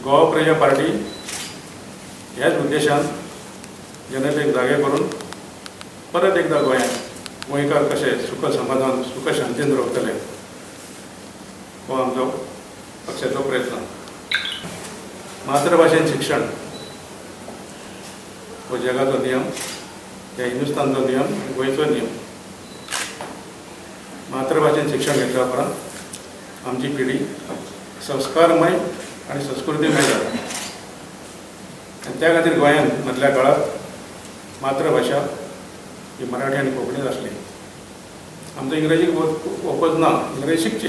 गोवा प्रजा पार्टी ह्याच उद्देशान जनतेक जागे करून परत एकदा गोंयांत गोंयकार कशे सुख समाधान सुख शांतीन रावतले हो आमचो पक्षाचो प्रयत्न. मातृभाशेन शिक्षण हो जगाचो नियम, हे हिंदुस्थानचो नियम, गोंयचो नियम. मातृभाशेन शिक्षण घेतल्या उपरांत आमची पिढी संस्कारमय आणि संस्कृतीमय जाता. आणि त्या खातीर गोंयांत मदल्या काळात मातृभाशा ही मराठी आनी कोंकणीच आसली. आमचो इंग्रजीक वचप ना, इंग्रजी शिकची.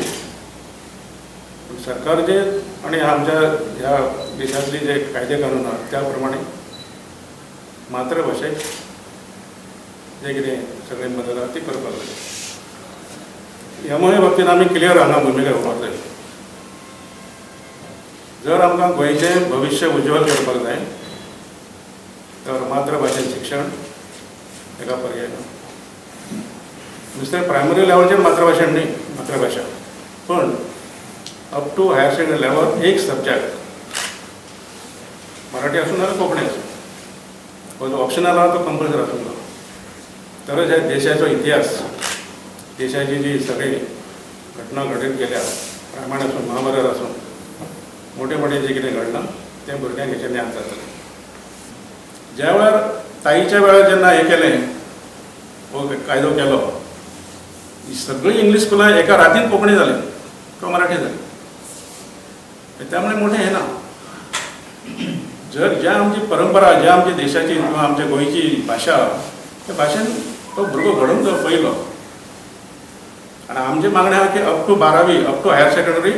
पूण सरकारचे आनी आमच्या ह्या देशांतली जे कायदे कानून आहात त्या प्रमाणे मातृभाशेक जे कितें सगळी मदत आहा ती करपाक जाय. ह्या बाबतींत आमी क्लियर हांगा भुमिका घेवपाक जाय. जर आमकां गोंयचें भविश्य उज्वल करपाक जाय तर मातृभाशेन शिक्षण हेका पर्याय ना. नुस्तें प्रायमरी लेवलचेर मातृभाशेन न्ही मातृभाशा, पण up to higher secondary level एक सब्जेक्ट मराठी आसूं नाजाल्यार कोंकणी आसूं, पण जो ऑप्शनल आहा तो कंपल्सरी आसूंक ना. तरच ह्या देशाचो इतिहास, देशाची जी सगळी घटना घडीत गेल्या, रामायण आसूं महाभारत आसूं, मोठे मोठे जे कितें घडलां तें भुरग्यांक हेचें ज्ञान जातलें. ज्या वेळार ताईच्या वेळार जेन्ना हें केलें, हो कायदो केलो, ही सगळीं इंग्लीश स्कुलां एका रातीन कोंकणी जाली किंवा मराठी जाली. त्यामुळे मोठें हें ना. जर ज्या आमची परंपरा, ज्या आमच्या देशाची किंवा आमच्या गोंयची भाशा, त्या भाशेन तो भुरगो घडोवन जो पयलो. आनी आमचें मागणें आहा की अप टू 12वी अप टू हायर सेकंडरी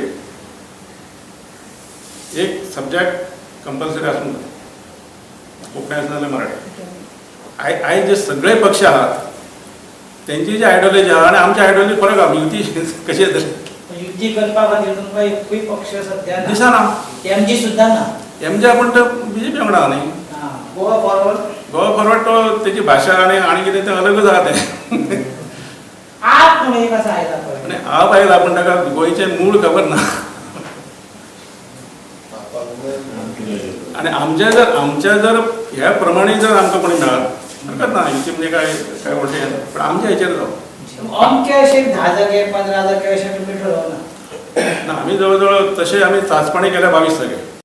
एक सब्जेक्ट कंपल्सरी आसूंक जाय, कोंकणी आसूं नाजाल्यार मराठी. आयज जे सगळे पक्ष आहात तेंची जी आयडियोलॉजी आहा आनी आमची आयडियोलॉजी फरक आहा. युती कशी युती करपा खातीर तुमकां एकूय पक्ष सद्या दिसना. एमजी सुद्दां ना. एमजी आपूण तो बीजेपी वांगडा आहा न्ही. गोवा फॉरवर्ड तो तेची भाशा आनी कितें तें अलगूच आहा तें. आप म्हणून एक आसा आयला पळय. आनी आप आयला पूण ताका गोंयचें मूळ खबर ना. आनी आमच्या जर ह्या प्रमाणे जर आमकां कोणी मेळत हरकत ना. युती म्हणजे काय व्हडलें पण आमच्या हेचेर जावं. अमके अशे 10 जागे 15 जागे अशें तुमी ठरवना. आमी जवळ जवळ तशें आमी चाचपणी केल्या 22 जागे.